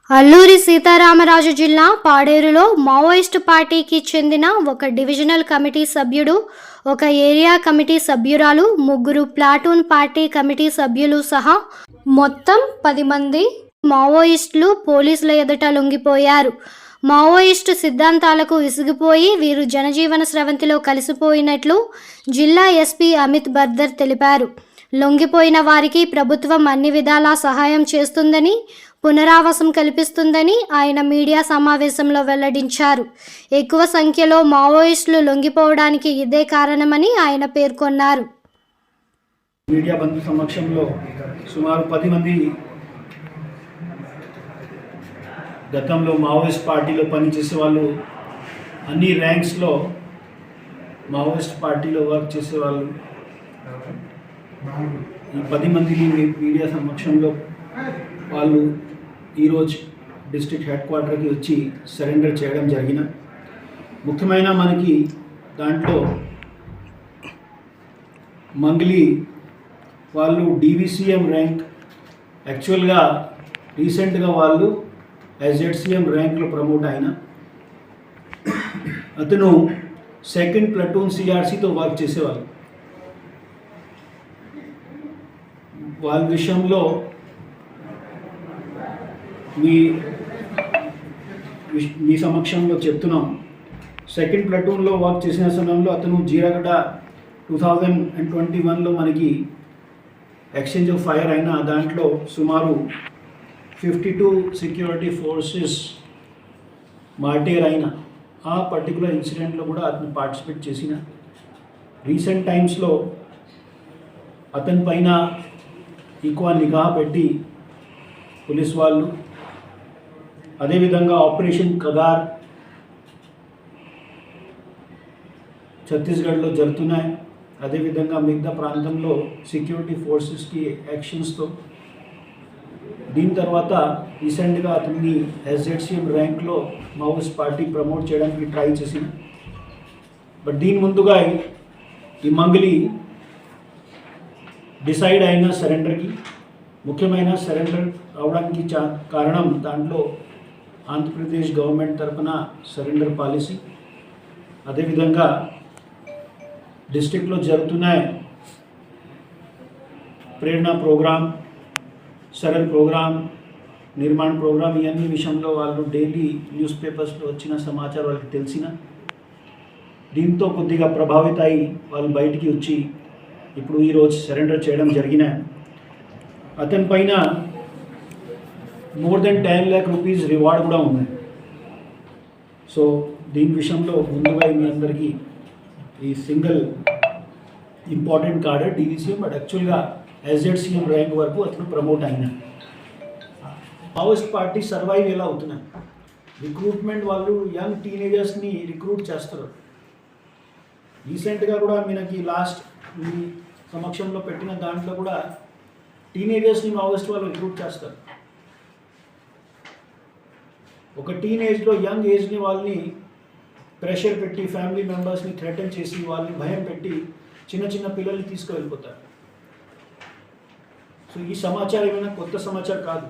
అల్లూరి సీతారామరాజు జిల్లా పాడేరులో మావోయిస్టు పార్టీకి చెందిన ఒక డివిజనల్ కమిటీ సభ్యుడు, ఒక ఏరియా కమిటీ సభ్యురాలు, 3 ప్లాటూన్ పార్టీ కమిటీ సభ్యులు సహా మొత్తం 10 మంది మావోయిస్టులు పోలీసుల ఎదుట లొంగిపోయారు. మావోయిస్టు సిద్ధాంతాలకు విసిగిపోయి వీరు జనజీవన స్రవంతిలో కలిసిపోయినట్లు జిల్లా ఎస్పీ అమిత్ బర్దర్ తెలిపారు. లొంగిపోయిన వారికి ప్రభుత్వం అన్ని విధాలా సహాయం చేస్తుందని, పునరావాసం కల్పిస్తుందని ఆయన మీడియా సమావేశంలో వెల్లడించారు. ఎక్కువ సంఖ్యలో మావోయిస్టులు లొంగిపోవడానికి ఇదే కారణమని ఆయన పేర్కొన్నారు. మీడియా బంధు సమక్షంలో సుమారు 10 మంది గతంలో మావోయిస్ట్ పార్టీలో పనిచేసే వాళ్ళు, అన్ని ర్యాంక్స్లో మావోయిస్ట్ పార్టీలో వర్క్ చేసేవాళ్ళు, ఈ 10 మందిని మీడియా సమక్షంలో వాళ్ళు ఈరోజు డిస్ట్రిక్ట్ హెడ్ క్వార్టర్కి వచ్చి సరెండర్ చేయడం జరిగిన. ముఖ్యమైన మనకి దాంట్లో మంగ్లీ వాళ్ళు DVCM ర్యాంక్, యాక్చువల్గా రీసెంట్గా వాళ్ళు SZCM ర్యాంక్లో ప్రమోట్ అయిన అతను 2nd ప్లటూన్ CRCతో వర్క్ చేసేవాళ్ళు. వాళ్ళ విషయంలో మీ సమక్షంలో చెప్తున్నాం. 2nd ప్లటూన్లో వర్క్ చేసిన సమయంలో అతను జీరగడ్డ 2021లో మనకి ఎక్స్చేంజ్ ఆఫ్ ఫైర్ అయిన దాంట్లో సుమారు 52 సెక్యూరిటీ ఫోర్సెస్ మార్టేర్ అయిన ఆ పర్టికులర్ ఇన్సిడెంట్లో కూడా అతను పార్టిసిపేట్ చేసిన. రీసెంట్ టైమ్స్లో అతని పైన ఎక్కువ నిఘా పెట్టి పోలీస్ వాళ్ళు, అదేవిధంగా ఆపరేషన్ కగార్ ఛత్తీస్గఢ్లో జరుగుతున్నాయి. అదేవిధంగా మిగతా ప్రాంతంలో సెక్యూరిటీ ఫోర్సెస్కి యాక్షన్స్తో దీని తర్వాత రీసెంట్గా అతన్ని SZCM ర్యాంక్లో మావోయిస్ట్ పార్టీ ప్రమోట్ చేయడానికి ట్రై చేసింది. బట్ దీని ముందుగా ఈ మంగ్లీ డిసైడ్ అయిన సరెండర్కి, ముఖ్యమైన సరెండర్ అవడానికి కారణం దాంట్లో ఆంధ్రప్రదేశ్ గవర్నమెంట్ తరఫున సరెండర్ పాలసీ, అదేవిధంగా డిస్ట్రిక్ట్లో జరుగుతున్న Prerana programme, Saral programme, Nirman programme, ఇవన్నీ విషయంలో వాళ్ళు డైలీ న్యూస్ పేపర్స్లో వచ్చిన సమాచారం వాళ్ళకి తెలిసిన. దీంతో కొద్దిగా ప్రభావిత అయి వాళ్ళు బయటికి వచ్చి ఇప్పుడు ఈరోజు సరెండర్ చేయడం జరిగిన. అతని పైన more than 10 lakh rupees reward కూడా ఉంది. సో దీని విషయంలో ముందుగా మీ అందరికీ ఈ single important card DVCM, but యాక్చువల్గా SZCM ర్యాంక్ వరకు అతను ప్రమోట్ అయినా. మావోయిస్ట్ పార్టీ సర్వైవ్ ఎలా అవుతున్నాయి, రిక్రూట్మెంట్ వాళ్ళు యంగ్ టీనేజర్స్ని రిక్రూట్ చేస్తారు. రీసెంట్గా కూడా మనకి లాస్ట్ మీ సమక్షంలో పెట్టిన దాంట్లో కూడా టీనేజర్స్ని మావోయిస్ట్ వాళ్ళు రిక్రూట్ చేస్తారు. ఒక టీనేజ్లో యంగ్ ఏజ్ని వాళ్ళని ప్రెషర్ పెట్టి, ఫ్యామిలీ మెంబర్స్ని థ్రెటన్ చేసి, వాళ్ళని భయం పెట్టి చిన్న చిన్న పిల్లల్ని తీసుకువెళ్ళిపోతారు. సో ఈ సమాచారం ఏమైనా కొత్త సమాచారం కాదు.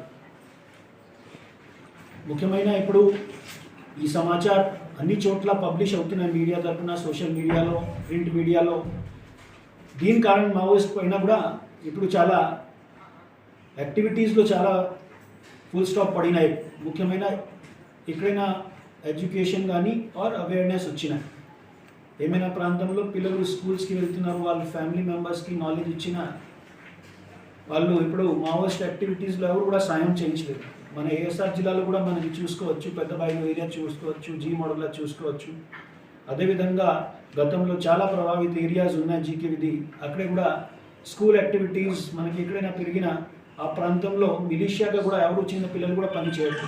ముఖ్యమైన ఇప్పుడు ఈ సమాచారం అన్ని చోట్ల పబ్లిష్ అవుతున్నాయి, మీడియా తరఫున, సోషల్ మీడియాలో, ప్రింట్ మీడియాలో. దీని కారణం మావోయిస్ట్ పైన కూడా ఇప్పుడు చాలా యాక్టివిటీస్లో చాలా ఫుల్ స్టాప్ పడినాయి. ముఖ్యమైన ఎక్కడైనా ఎడ్యుకేషన్ కానీ ఆర్ అవేర్నెస్ వచ్చినాయి, ఏమైనా ప్రాంతంలో పిల్లలు స్కూల్స్కి వెళ్తున్నారు, వాళ్ళ ఫ్యామిలీ మెంబర్స్కి నాలెడ్జ్ ఇచ్చిన వాళ్ళు ఇప్పుడు మావోయిస్ట్ యాక్టివిటీస్లో ఎవరు కూడా సాయం చేయించలేదు. మన ASR జిల్లాలో కూడా మనకి చూసుకోవచ్చు, పెద్దబాయిలో ఏరియా చూసుకోవచ్చు, G మోడల్లో చూసుకోవచ్చు. అదేవిధంగా గతంలో చాలా ప్రభావిత ఏరియాస్ ఉన్నాయి GK విధి, అక్కడే కూడా స్కూల్ యాక్టివిటీస్ మనకి ఎక్కడైనా పెరిగిన ఆ ప్రాంతంలో మిలిషియాగా కూడా ఎవరు చిన్న పిల్లలు కూడా పని చేయరు.